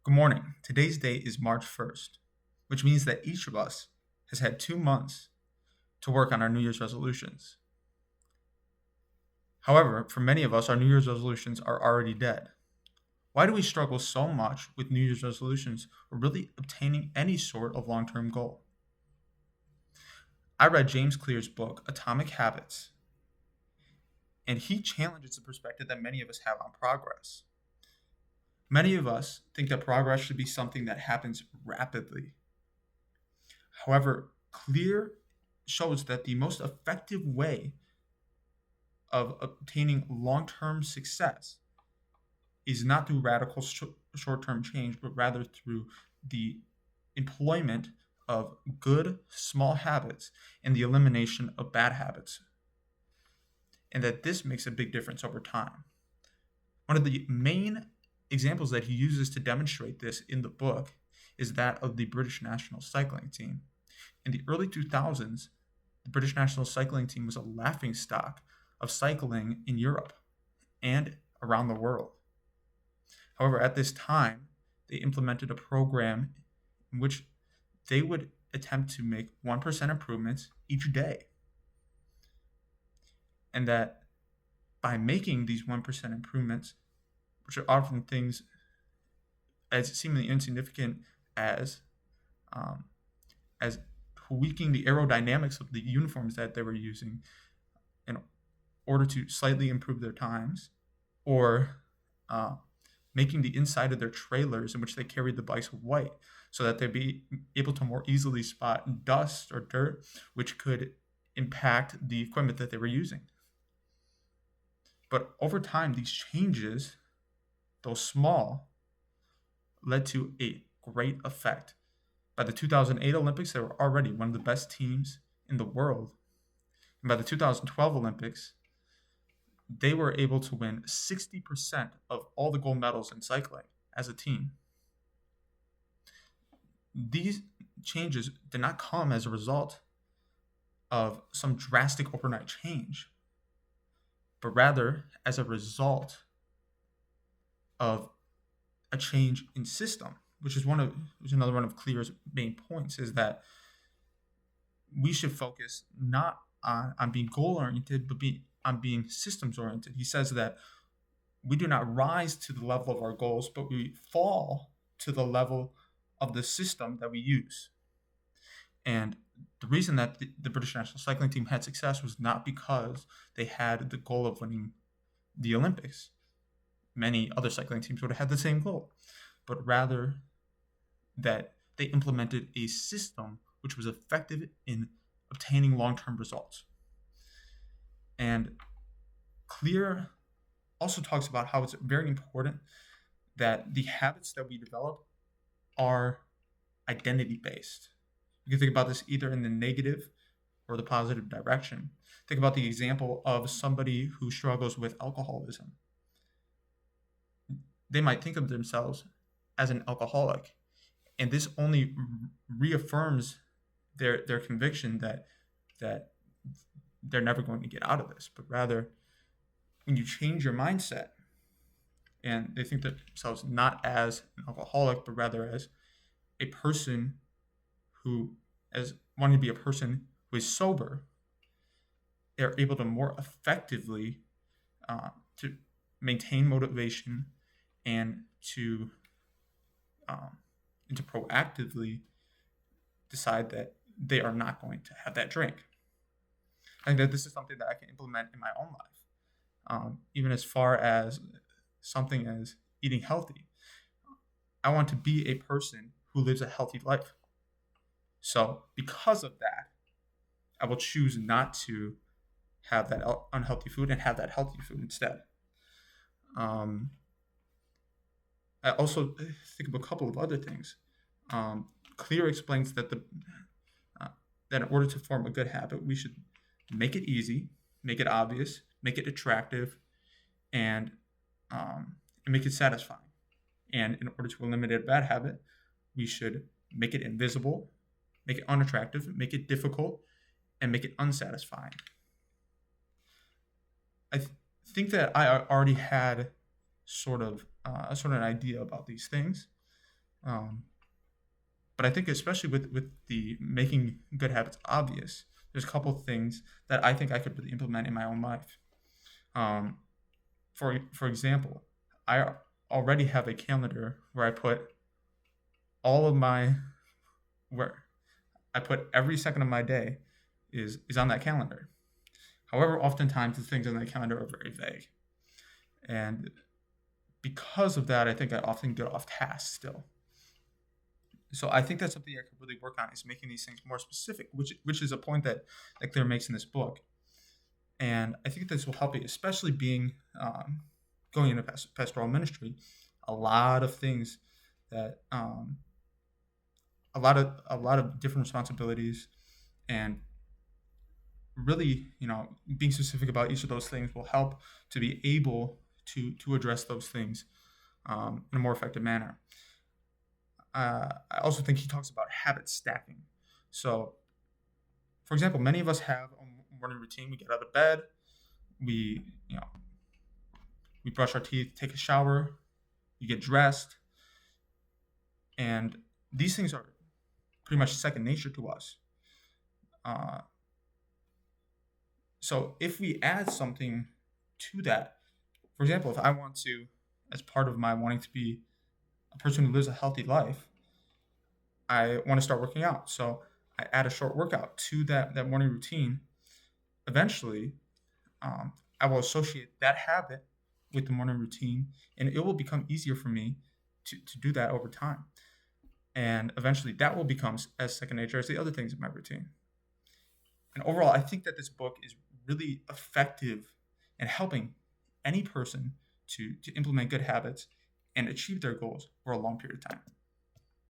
Good morning. Today's date is March 1st, which means that each of us has had 2 months to work on our New Year's resolutions. However, for many of us, our New Year's resolutions are already dead. Why do we struggle so much with New Year's resolutions or really obtaining any sort of long term goal? I read James Clear's book, Atomic Habits, and he challenges the perspective that many of us have on progress. Many of us think that progress should be something that happens rapidly. However, Clear shows that the most effective way of obtaining long term success is not through radical short term change, but rather through the employment of good small habits and the elimination of bad habits. And that this makes a big difference over time. One of the main examples that he uses to demonstrate this in the book is that of the British national cycling team. In the early 2000s, the British national cycling team was a laughingstock of cycling in Europe and around the world. However, at this time, they implemented a program in which they would attempt to make 1% improvements each day. And that by making these 1% improvements, which are often things as seemingly insignificant as um, as tweaking the aerodynamics of the uniforms that they were using in order to slightly improve their times, or uh, making the inside of their trailers in which they carried the bikes white so that they'd be able to more easily spot dust or dirt, which could impact the equipment that they were using. But over time, these changes, though small, led to a great effect. By the 2008 Olympics, they were already one of the best teams in the world. And by the 2012 Olympics, they were able to win 60% of all the gold medals in cycling as a team. These changes did not come as a result of some drastic overnight change, but rather as a result of a change in system, which is another one of Clear's main points, is that we should focus not on being goal oriented, but on being systems oriented. He says that we do not rise to the level of our goals, but we fall to the level of the system that we use. And the reason that the British national cycling team had success was not because they had the goal of winning the Olympics. Many other cycling teams would have had the same goal, but rather that they implemented a system which was effective in obtaining long term results. And Clear also talks about how it's very important that the habits that we develop are identity based. You can think about this either in the negative or the positive direction. Think about the example of somebody who struggles with alcoholism. They might think of themselves as an alcoholic, and this only reaffirms their conviction that they're never going to get out of this. But rather, when you change your mindset and they think themselves not as an alcoholic, but rather as a person who, as wanting to be a person who is sober, they're able to more effectively to maintain motivation and to um, and to proactively decide that they are not going to have that drink. I think that this is something that I can implement in my own life, even as far as something as eating healthy. I want to be a person who lives a healthy life. So, because of that, I will choose not to have that unhealthy food and have that healthy food instead. Um, I also think of a couple of other things. Clear explains uh, that in order to form a good habit, we should make it easy, make it obvious, make it attractive, and and make it satisfying. And in order to eliminate a bad habit, we should make it invisible, make it unattractive, make it difficult, and make it unsatisfying. I think that I already had sort of an idea about these things, Um, but I think especially with the making good habits obvious, there's a couple of things that I think I could really implement in my own life. Um, for example, I already have a calendar where I put all of my where I put every second of my day is on that calendar. However, oftentimes the things on that calendar are very vague, and because of that, I think I often get off task still. So I think that's something I could really work on is making these things more specific, which is a point that Claire makes in this book, and I think this will help you, especially being going into pastoral ministry. A lot of things that a lot of different responsibilities, and really, being specific about each of those things will help to be able to address those things in a more effective manner. I also think he talks about habit stacking. So, for example, many of us have a morning routine. We get out of bed, we you know we brush our teeth, take a shower, you get dressed, and these things are pretty much second nature to us. Uh, so if we add something to that, for example, if I want to, as part of my wanting to be a person who lives a healthy life, I want to start working out. So I add a short workout to that morning routine. Eventually, um, I will associate that habit with the morning routine, and it will become easier for me to do that over time. And eventually, that will become as second nature as the other things in my routine. And overall, I think that this book is really effective in helping any person to implement good habits and achieve their goals for a long period of time.